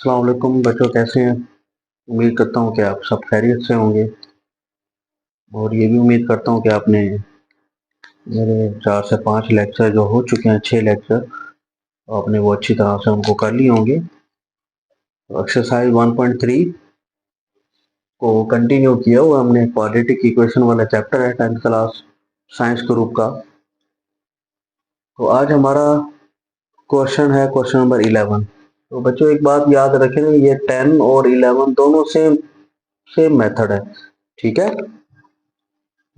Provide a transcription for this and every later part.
अस्सलाम वालेकुम बच्चों, कैसे हैं। उम्मीद करता हूँ कि आप सब खैरियत से होंगे और ये भी उम्मीद करता हूँ कि आपने मेरे 4 से 5 लेक्चर जो हो चुके हैं, 6 लेक्चर, तो आपने वो अच्छी तरह से उनको कर लिए होंगे। तो एक्सरसाइज 1.3 को कंटिन्यू किया हुआ हमने। क्वाड्रेटिक इक्वेशन वाला चैप्टर है 10th क्लास साइंस ग्रुप का। तो आज हमारा क्वेश्चन है क्वेश्चन नंबर 11। तो बच्चों एक बात याद रखें, ये 10 और 11 दोनों सेम मेथड है, ठीक है।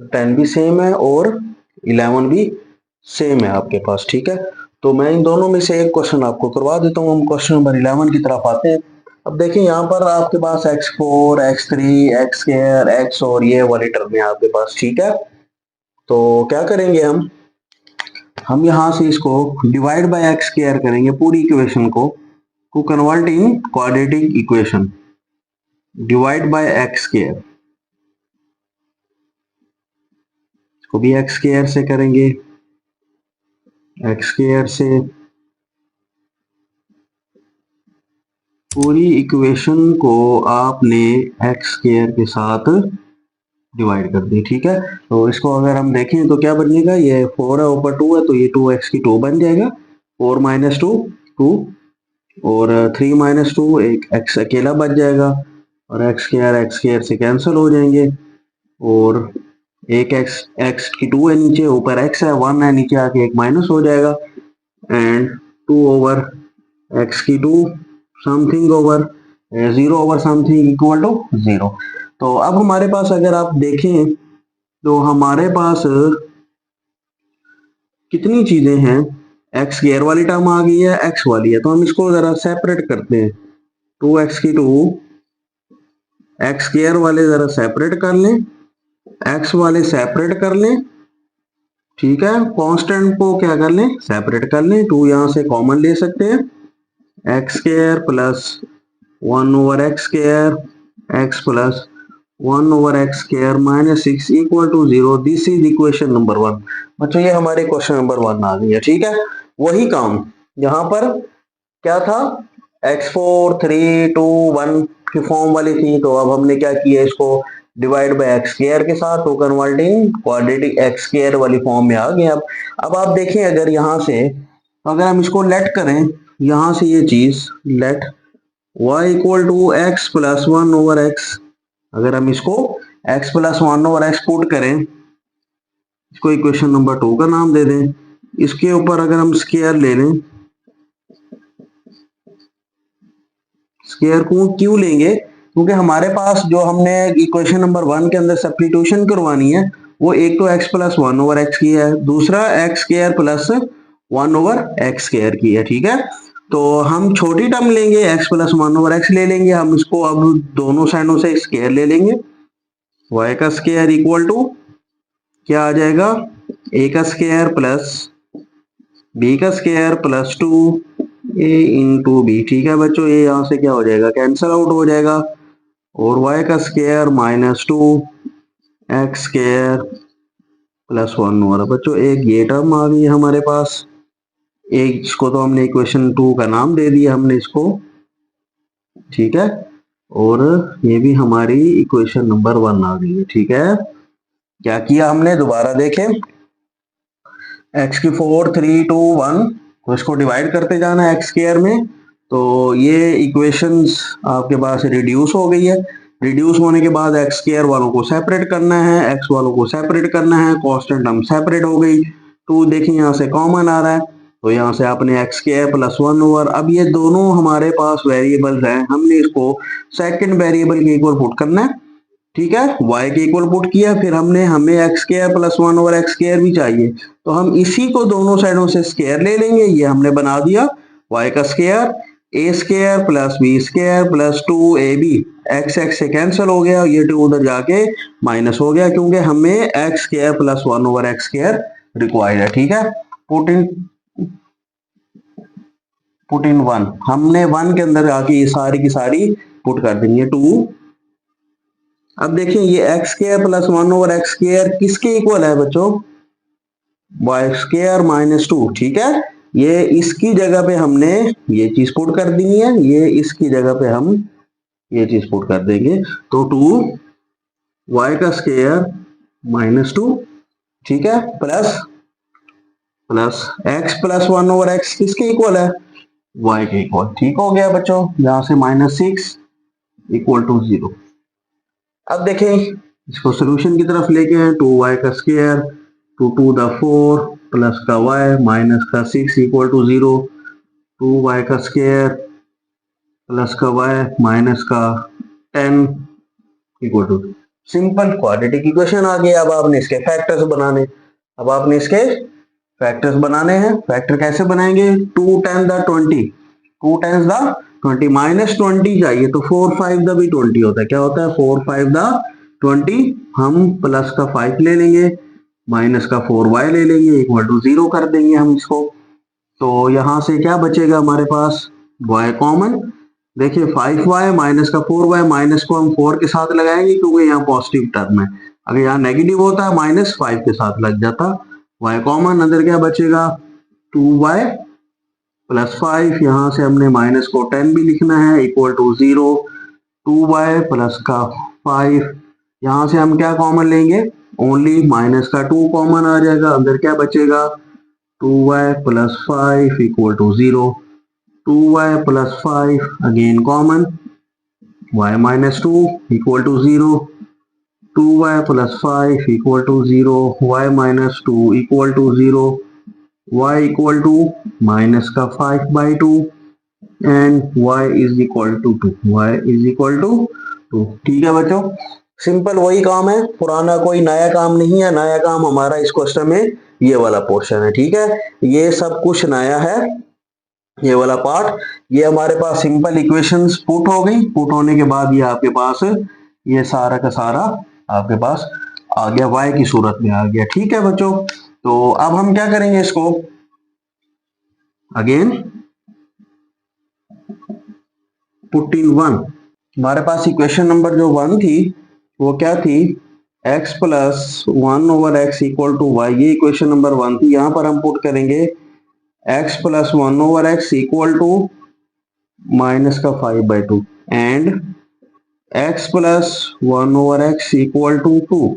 10 भी सेम है और 11 भी सेम है आपके पास, ठीक है। तो मैं इन दोनों में से एक क्वेश्चन आपको करवा देता हूँ। हम क्वेश्चन नंबर 11 की तरफ आते हैं। अब देखिए यहाँ पर आपके पास x4, x3, x square, x और ये वाली टर्म है आपके पास, ठीक है। तो क्या करेंगे हम यहाँ से इसको डिवाइड बाय एक्स स्क्वायर करेंगे, पूरी इक्वेशन को convert in quadratic equation. Divide by x square को भी एक्स स्क्वायर से करेंगे, एक्स स्क्वायर से पूरी इक्वेशन को आपने एक्स स्क्वायर के साथ डिवाइड कर दी, ठीक है। तो इसको अगर हम देखें तो क्या बनेगा, ये 4 है ऊपर 2 है तो ये 2x की 2 बन जाएगा। 4 माइनस 2 2 और 3 माइनस 2 एक x अकेला बच जाएगा और एक्स स्क्वायर से कैंसिल हो जाएंगे और एक x की 2 है, नीचे ऊपर x है 1 है, नीचे आके एक माइनस हो जाएगा एंड 2 ओवर x की 2 something over 0 over something equal to 0। तो अब हमारे पास अगर आप देखें तो हमारे पास कितनी चीजें हैं। एक्स स्क्वायर वाली टर्म आ गई है, एक्स वाली है, तो हम इसको जरा सेपरेट करते हैं। 2x की 2 एक्स स्क्वायर वाले जरा सेपरेट कर लें, एक्स वाले सेपरेट कर लें, ठीक है। कांस्टेंट को क्या कर लें, सेपरेट कर लें। 2 यहां से कॉमन ले सकते हैं, x square plus 1 over x square x plus 1 over x square minus 6 equal to 0। This is equation number 1। बच्चों ये हमारे क्वेश्चन नंबर 1 आ गई है, ठीक है। वही काम यहाँ पर क्या था, x4 3 2 1 की फॉर्म वाली थी, तो अब हमने क्या किया, इसको डिवाइड बाय एक्स स्क्वायर के साथ तो कन्वर्टिंग क्वाड्रेटिक एक्स स्क्वायर वाली फॉर्म में आ गए। अब आप देखें अगर यहाँ से अगर हम इसको लेट करें, यहाँ से ये चीज let y equal to x plus 1 over x, अगर हम इसको x plus 1 over x put करें, इसको इक्वेशन नंबर 2 का नाम दे दें। इसके ऊपर अगर हम स्क्वायर ले लें, स्क्वायर को क्यों लेंगे, क्योंकि हमारे पास जो हमने इक्वेशन नंबर 1 के अंदर सब्स्टिट्यूशन करवानी है वो एक तो x प्लस 1 ओवर एक्स की है, दूसरा x square plus 1 over x square की है, ठीक है। तो हम छोटी टर्म लेंगे, x प्लस 1 ओवर एक्स ले लेंगे, हम इसको अब दोनों साइडों से स्क्वायर ले लेंगे। y का स्क्वायर इक्वल टू क्या आ जाएगा, a का स्क्वायर प्लस b का square plus 2 a into b, ठीक है बच्चों। ये यहाँ से क्या हो जाएगा, कैंसल आउट हो जाएगा और y का square minus 2 x square plus 1 हो रहा। बच्चों एक ये टर्म आ गई हमारे पास, एक इसको तो हमने इक्वेशन 2 का नाम दे दिया हमने इसको, ठीक है। और ये भी हमारी इक्वेशन नंबर 1 आ गई है, ठीक है। क्या किया हमने, दोबारा देखें, x की 4 3 2 1 तो इसको डिवाइड करते जाना है एक्स स्क्वायर में, तो ये इक्वेशंस आपके पास रिड्यूस हो गई है। रिड्यूस होने के बाद एक्स स्क्वायर वालों को सेपरेट करना है, एक्स वालों को सेपरेट करना है, कांस्टेंट टर्म सेपरेट हो गई। 2 देखिए यहाँ से कॉमन आ रहा है, तो यहाँ से आपने एक्स स्क्वायर प्लस 1 ओवर, अब ये दोनों हमारे पास वेरिएबल्स हैं, हमने इसको सेकंड वेरिएबल के इक्वल पुट करना है, ठीक है। y के इक्वल पुट किया, फिर हमें x square plus 1 over x square भी चाहिए, तो हम इसी को दोनों साइडों से स्क्वायर ले लेंगे। ये हमने बना दिया y का square A square plus B square plus 2ab, X X से कैंसिल हो गया, ये 2 उधर जाके माइनस हो गया, क्योंकि हमें x square plus 1 over x square required है, ठीक है। पुट इन 1, हमने 1 के अंदर आके ये सारी की सारी पुट कर देंगे 2। अब देखिए ये x square plus 1 over x square किसके इक्वल है बच्चों, वाई स्क्वायर माइनस 2, ठीक है। ये इसकी जगह पे हमने ये चीज पुट कर दी है, ये इसकी जगह पे हम ये चीज पुट कर देंगे, तो 2y का स्क्वायर -2, ठीक है, plus plus x plus 1/x किसके इक्वल है, y के इक्वल। ठीक हो गया बच्चों, यहां से -6 इक्वल टू 0। अब देखें इसको सोल्यूशन की तरफ लेके हैं, 2y का स्क्वायर 2 प्लस का y माइनस का 6 इक्वल टू 0, 2y का स्क्वायर प्लस का y माइनस का 10 equal to simple quadratic equation आ गया। अब आपने इसके फैक्टर्स बनाने, अब आपने इसके फैक्टर्स बनाने हैं। फैक्टर कैसे बनाएंगे, 2 10 द 20, 2 10 द 20 माइनस 20 चाहिए तो 4 5 द भी 20 होता है। क्या होता है, 4 5 द 20, हम प्लस का 5 ले लेंगे, माइनस का 4y ले लेंगे, इक्वल टू 0 कर देंगे हम इसको। तो यहां से क्या बचेगा हमारे पास, y कॉमन। देखिए 5y माइनस का 4y, माइनस को हम 4 के साथ लगाएंगे क्योंकि यहाँ पॉजिटिव टर्म है, अगर यहाँ नेगेटिव होता है -5 के साथ लग जाता। y कॉमन, अंदर क्या बचेगा 2y प्लस 5, यहाँ से हमने माइनस को 10 भी लिखना है, इक्वल टू 0, 2y प्लस का 5, यहाँ से हम क्या कॉमन लेंगे, ओनली माइनस का 2 कॉमन आ जाएगा, अंदर क्या बचेगा 2y plus 5 equal to 0, 2y plus 5 again common, y minus 2 equal to 0, 2y plus 5 equal to 0, y minus 2 equal to 0, y equal to minus का 5/2 and y is equal to 2, y is equal to 2। ठीक है बच्चों, simple वही काम है, पुराना कोई नया काम नहीं है। नया काम हमारा इस क्वेश्चन में ये वाला पोर्शन है, ठीक है, ये सब कुछ नया है, ये वाला पार्ट। ये हमारे पास सिंपल इक्वेशंस पुट हो गई, पुट होने के बाद ये आपके पास ये सारा का सारा आपके पास आ गया, y की सूरत में आ गया। ठीक है बच्चों, तो अब हम क्या करेंगे, इसको अगेन पुट इन 1। हमारे पास इक्वेशन नंबर जो 1 थी वो क्या थी, x plus 1/x equal to y, ये इक्वेशन नंबर 1 थी। यहां पर हम पुट करेंगे x plus 1/x equal to minus का 5/2 and x plus 1/x equal to 2।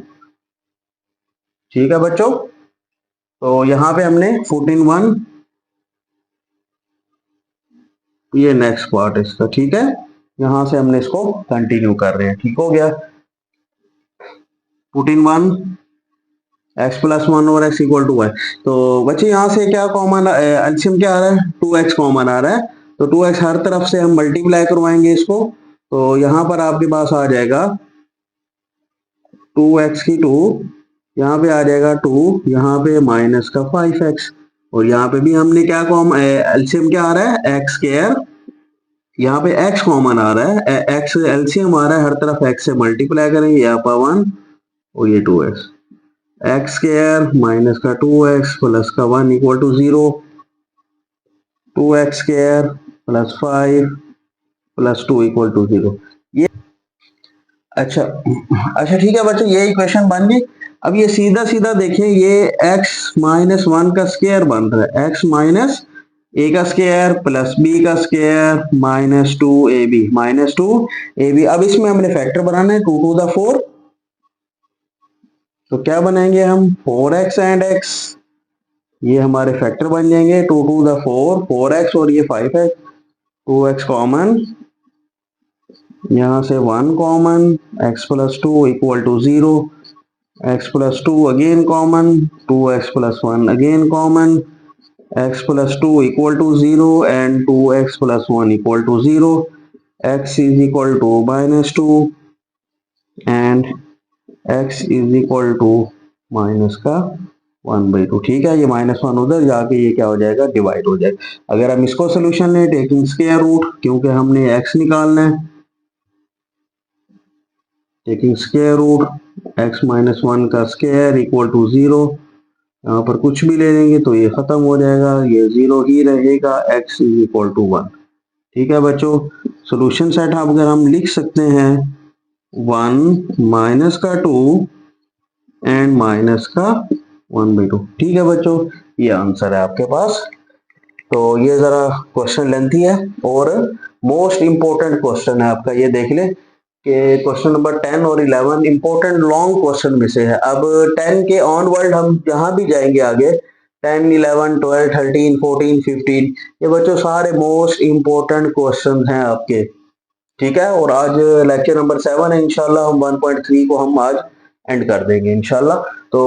ठीक है बच्चों, तो यहां पे हमने 14(1), ये नेक्स्ट पार्ट इसका, ठीक है, यहां से हमने इसको कंटिन्यू कर रहे हैं। ठीक हो गया, 14(1) x plus 1/x equal to y। तो बच्चे यहाँ से क्या कॉमन, एलसीएम क्या आ रहा है, 2x कॉमन आ रहा है, तो 2x हर तरफ से हम मल्टीप्लाई करवाएंगे इसको, तो यहाँ पर आपके पास आ जाएगा 2x की 2, यहाँ पे आ जाएगा 2, यहाँ पे माइनस का 5x, और यहाँ पे भी हमने क्या कॉमन, एलसीएम क्या आ रहा है, x स्क्वायर, यहाँ पे x कॉमन आ रहा है, x एलसीएम आ रहा है, हर तरफ x से मल्टीप्लाई करेंगे, यहाँ पर 1 और ये 2x, x स्क्वायर माइनस का 2x प्लस का 1 equal to 0, 2x square plus 5 plus 2 equal to 0। ये अच्छा ठीक है बच्चों, ये इक्वेशन बन गई। अब ये सीधा सीधा देखें, ये x माइनस 1 का स्क्वायर बन रहा है, x माइनस a का स्क्वायर प्लस b का square minus 2ab, minus 2ab। अब इसमें हमने फैक्टर बनाना है, 2 टू द 4, तो क्या बनाएंगे हम, 4x एंड x, ये हमारे फैक्टर बन जाएंगे, 2 टू द 4, 4x और ये 5x, 2x कॉमन, यहाँ से 1 common, x plus 2 equal to 0, x plus 2 again common, 2x plus 1 again common, x plus 2 equal to 0 and 2x plus 1 equal to 0, x is equal to -2 and x is equal to minus का 1/2। ठीक है, ये -1 उधर जाके ये क्या हो जाएगा, डिवाइड हो जाएगा। अगर हम इसको सोल्यूशन लें, टेकिंग स्क्वायर रूट, क्योंकि हमने x निकालना है, taking square root x minus 1 का स्क्वायर इक्वल टू 0, यहाँ पर कुछ भी ले लेंगे तो ये खत्म हो जाएगा, ये 0 ही रहेगा, x इज इक्वल टू 1। ठीक है बच्चों, सोल्यूशन सेट अगर हम लिख सकते हैं 1 माइनस का 2 एंड माइनस का 1/2। ठीक है बच्चों, ये आंसर है आपके पास तो ये जरा क्वेश्चन लेंथी है और मोस्ट इंपॉर्टेंट क्वेश्चन है आपका, ये देख ले कि क्वेश्चन नंबर 10 और 11 इंपॉर्टेंट लॉन्ग क्वेश्चन में से है। अब 10 के ऑनवर्ड हम जहां भी जाएंगे आगे 10, 11, 12, 13, 14, 15 ये बच्चों सारे मोस्ट इंपॉर्टेंट क्वेश्चन हैं आपके, ठीक है। और आज लेक्चर नंबर 7 है, इंशाल्लाह हम 1.3 को हम आज एंड कर देंगे इंशाल्लाह। तो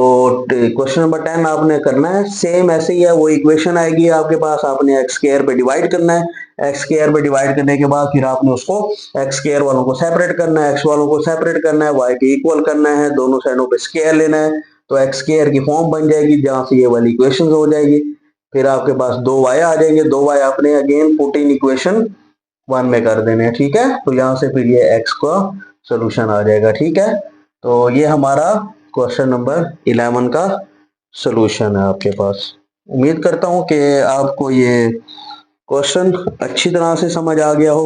क्वेश्चन नंबर 10 आपने करना है सेम ऐसे ही है, वो इक्वेशन आएगी आपके पास, आपने एक्स स्क्वायर पे डिवाइड करना है, एक्स स्क्वायर पे डिवाइड करने के बाद फिर आपने उसको एक्स स्क्वायर वालों को सेपरेट करना है, एक्स वालों को सेपरेट करना है, वाई के इक्वल करना है, दोनों साइडों पे स्क्वायर लेना है, तो एक्स स्क्वायर की फॉर्म बन जाएगी जहां से ये वाली इक्वेशन हो जाएगी। फिर आपके पास दो वाई आ जाएंगे, दो वाई आपने अगेन पुट इन इक्वेशन 1 में कर देने हैं, ठीक है। तो यहां से फिर ये x का सोल्यूशन आ जाएगा, ठीक है। तो ये हमारा क्वेश्चन नंबर 11 का सोल्यूशन है आपके पास। उम्मीद करता हूं कि आपको ये क्वेश्चन अच्छी तरह से समझ आ गया हो।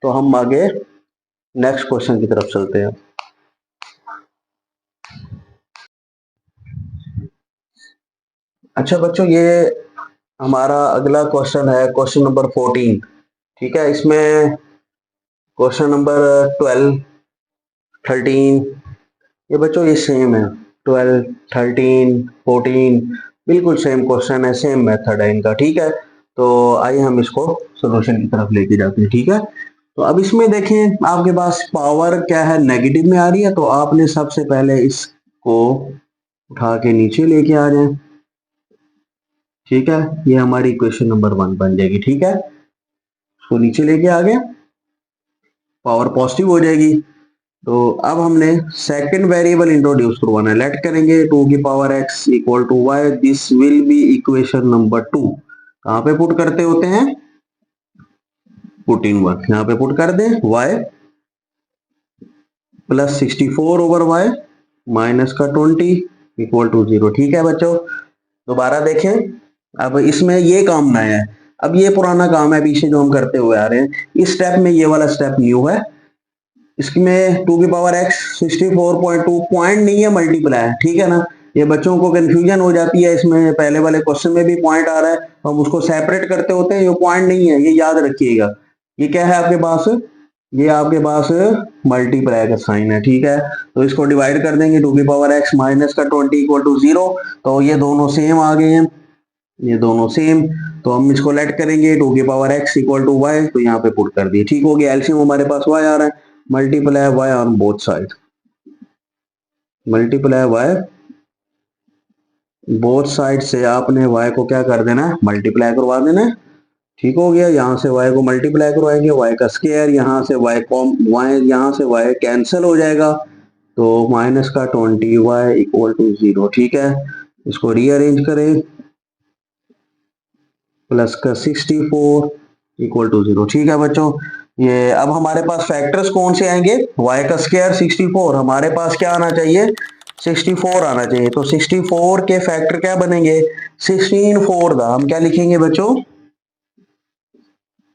तो हम आगे नेक्स्ट क्वेश्चन की तरफ चलते हैं। अच्छा बच्चों, ये हमारा अगला क्वेश्चन है क्वेश्चन नंबर 14, ठीक है। इसमें क्वेश्चन नंबर 12, 13 ये बच्चों ये सेम है, 12, 13, 14 बिल्कुल सेम क्वेश्चन है, सेम मेथड है इनका, ठीक है। तो आइए हम इसको सॉल्यूशन की तरफ लेके जाते हैं, ठीक है। तो अब इसमें देखें आपके पास पावर क्या है, नेगेटिव में आ रही है, तो आपने सबसे पहले इसको उठा के नीचे लेके आ जाए, ठीक है। ये हमारी इक्वेशन नंबर 1 बन जाएगी, ठीक है। तो नीचे लेके आ गए, पावर पॉजिटिव हो जाएगी। तो अब हमने सेकंड वेरिएबल इंट्रोड्यूस करवाना है, लेट करेंगे 2 की power x equal to y, this will be equation number 2। कहां पे पुट करते होते हैं, पुट इन 1, यहां पे पुट कर दें y plus 64 over y minus का 20 इक्वल टू 0, ठीक है बच्चों। दोबारा देखें, अब इसमें ये काम नया है, अब ये पुराना काम है पीछे जो हम करते हुए आ रहे हैं, इस स्टेप में ये वाला स्टेप न्यू है। इसमें 2 की पावर x 64.2 पॉइंट नहीं है, मल्टीप्लाई है, ठीक है ना। ये बच्चों को कंफ्यूजन हो जाती है, इसमें पहले वाले क्वेश्चन में भी पॉइंट आ रहा है, हम उसको सेपरेट करते होते हैं, ये पॉइंट नहीं है, ये याद रखिएगा। ये क्या है आपके पास, ये आपके पास मल्टीप्लाई का साइन है, ठीक है। तो इसको डिवाइड कर देंगे 2 की पावर x माइनस का 20 इक्वल टू 0, तो ये दोनों सेम आ गए हैं, ये दोनों सेम। तो हम इसको लेट करेंगे 2 की power x equal to y, तो यहाँ पे पुट कर दिए, ठीक हो गया। एलसीएम हमारे पास y आ रहा है, multiply y on both side, multiply y both side से आपने y को क्या कर देना है, मल्टीप्लाई करवा देना है, ठीक हो गया। यहाँ से y को मल्टीप्लाई करवाएंगे, y का स्क्वायर, यहाँ से y कॉम y, यहाँ से y कैंसिल हो जाएगा, तो माइनस का 20y इक्वल टू 0, ठीक है। इसको रीअरेंज करें, प्लस का 64 इक्वल टू 0, ठीक है बच्चों। ये अब हमारे पास फैक्टर्स कौन से आएंगे, y का स्क्वायर 64, हमारे पास क्या आना चाहिए, 64 आना चाहिए। तो 64 के फैक्टर क्या बनेंगे, 16 4 दा हम क्या लिखेंगे बच्चों,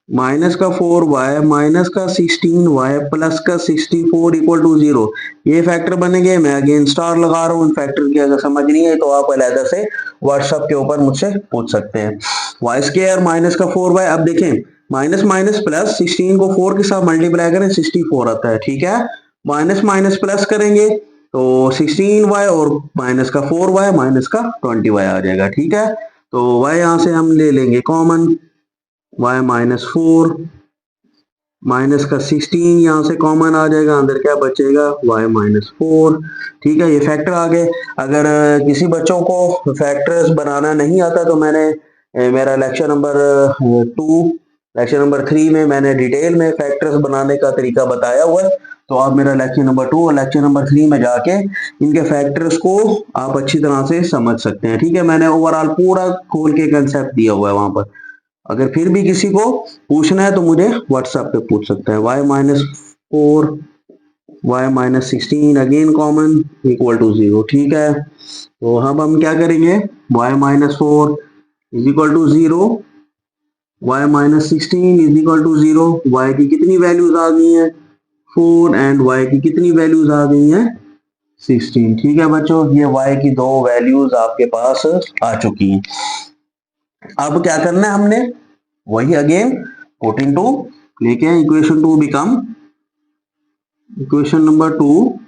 माइनस का 4y माइनस का 16y प्लस का 64 इक्वल टू 0, ये फैक्टर बनेंगे। मैं अगेन स्टार लगा रहा हूँ, फैक्टर की अगर समझ नहीं है तो आप अलग से व्हाट्सएप के ऊपर मुझसे पूछ सकते हैं। वाई स्क्वायर माइनस का 4y, अब देखें माइनस माइनस प्लस 16 को 4 के साथ मल्टीप्लाई करें 64 आता है, ठीक है। माइनस माइनस प्लस करेंगे तो 16y और माइनस का 4y माइनस का 20y आ जाएगा, ठीक है। तो y यहां से हम ले लेंगे कॉमन, y माइनस 4 माइनस का 16 यहाँ से कॉमन आ जाएगा, अंदर क्या बचेगा y माइनस 4, ठीक है। ये फैक्टर आ गए। अगर किसी बच्चों को फैक्टर्स बनाना नहीं आता तो मैंने मेरा लेक्चर नंबर 2, लेक्चर नंबर 3 में मैंने डिटेल में फैक्टर्स बनाने का तरीका बताया हुआ है, तो आप मेरा लेक्चर नंबर 2 और लेक्चर नंबर 3 में जाके इनके फैक्टर्स को आप अच्छी तरह से समझ सकते हैं, ठीक है। मैंने ओवरऑल पूरा खोल के कंसेप्ट दिया हुआ है वहां पर। अगर फिर भी किसी को पूछना है तो मुझे व्हाट्सएप पे पूछ सकते हैं। y minus 4 y minus 16 again common equal to 0, ठीक है। तो हम क्या करेंगे, y minus 4 is equal to 0, y minus 16 is equal to 0, y की कितनी वैल्यूज आ गई हैं 4 एंड y की कितनी वैल्यूज आ गई हैं 16, ठीक है बच्चों। ये y की दो वैल्यूज आपके पास आ चुकी हैं। अब क्या करना है हमने, वही अगेन पुट इनटू, लेके equation 2 become, equation number 2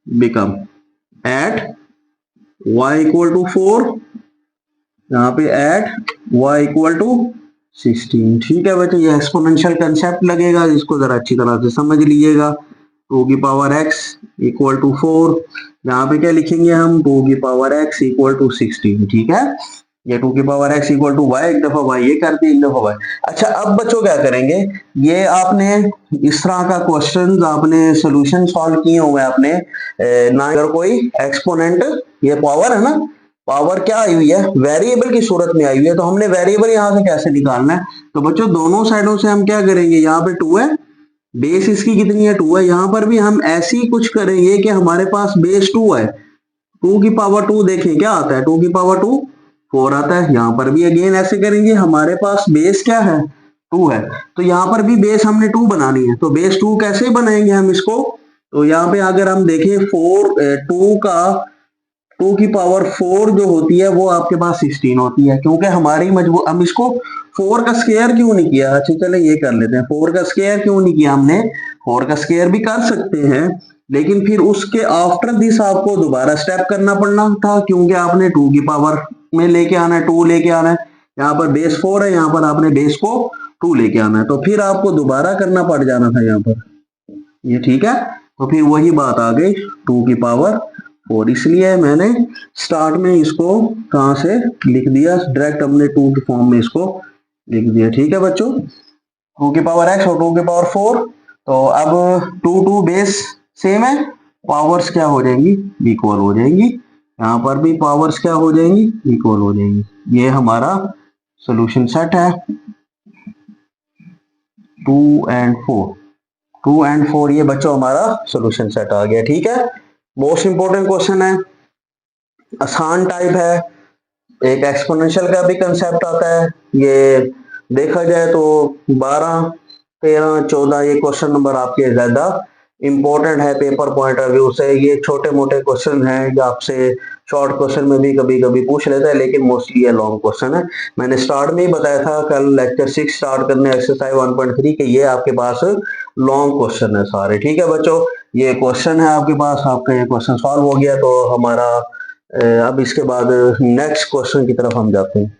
become at y equal to 4, यहाँ पे एट y इक्वल टू 16। ठीक है बच्चों, ये एक्सपोनेंशियल कंसेप्ट लगेगा, इसको जरा अच्छी तरह से समझ लीजिएगा। 2 की पावर x इक्वल टू 4, यहाँ पे क्या लिखेंगे हम, 2 की पावर x इक्वल टू 16। ठीक है, ये 2 की power x equal to y, एक दफा y ये कर दी, एक दफा y। अच्छा अब बच्चों क्या करेंगे, ये आपने इस तरह का क्वेश्चन आपने सोल्यूशन सॉल्व किए हुए आपने, ना अगर कोई एक्सपोनेंट, ये पावर है ना, पावर क्या आई हुई है, वेरिएबल की सूरत में आई हुई है, तो हमने वेरिएबल यहां से कैसे निकालना है, तो बच्चों दोनों साइडों से हम क्या करेंगे, यहाँ पे 2 है, बेस इसकी कितनी है 2 है, यहां पर भी हम ऐसे ही कुछ करेंगे कि हमारे पास बेस 2 है, 2 की पावर 2 देखें क्या आता है, 2 की पावर 2 4 आता है। यहाँ पर भी अगेन ऐसे करेंगे, हमारे पास बेस क्या है 2 है, तो यहाँ पर भी बेस हमने 2 बनानी है, तो बेस 2 कैसे बनाएंगे हम इसको, तो यहाँ पे अगर हम देखें 2 की पावर 4 जो होती है वो आपके पास 16 होती है, क्योंकि हमारी मजबूर, हम इसको 4 का स्क्वायर क्यों नहीं किया, अच्छा चले ये कर लेते हैं, 4 का स्क्वायर क्यों नहीं किया हमने, 4 का स्क्वायर भी कर सकते हैं, लेकिन फिर उसके आफ्टर दिस आपको दोबारा स्टेप करना पड़ना था, क्योंकि आपने 2 की पावर में लेके आना है, 2 लेके आना है, यहाँ पर बेस 4 है, यहाँ पर आपने बेस को 2 लेके आना है, तो फिर आपको दोबारा करना पड़ जाना था यहाँ पर, ये ठीक है, तो फिर वही बात आ गई 2 की पावर 4, इसलिए मैंने स्टार्ट में इसको कहां से लिख दिया, डायरेक्ट हमने 2 की फॉर्म में इसको लिख दिया। ठीक है बच्चों, 2 की पावर x और 2 की पावर 4, तो अब 2 बेस सेम है, पावर्स क्या हो जाएंगी, इक्वल हो जाएंगी, यहाँ पर भी पावर्स क्या हो जाएंगी, इक्वल हो जाएंगी। ये हमारा सोल्यूशन सेट है 2 एंड 4, 2 एंड 4 ये बच्चों हमारा सोल्यूशन सेट आ गया। ठीक है, मोस्ट इंपोर्टेंट क्वेश्चन है, आसान टाइप है, एक एक्सपोनेंशियल का भी कंसेप्ट आता है, ये देखा जाए तो 12 13 14 ये क्वेश्चन नंबर आपके ज्यादा इंपॉर्टेंट है पेपर पॉइंट ऑफ व्यू से, ये छोटे मोटे क्वेश्चन है जो आपसे शॉर्ट क्वेश्चन में भी कभी कभी पूछ लेता है, लेकिन मोस्टली ये लॉन्ग क्वेश्चन है। मैंने स्टार्ट में ही बताया था कल लेक्चर 6 स्टार्ट करने एक्सरसाइज 1.3 के, ये आपके पास लॉन्ग क्वेश्चन है सारे। ठीक है बच्चों, ये क्वेश्चन है आपके पास, आपका ये क्वेश्चन सॉल्व हो गया, तो हमारा अब इसके बाद नेक्स्ट क्वेश्चन की तरफ हम जाते हैं।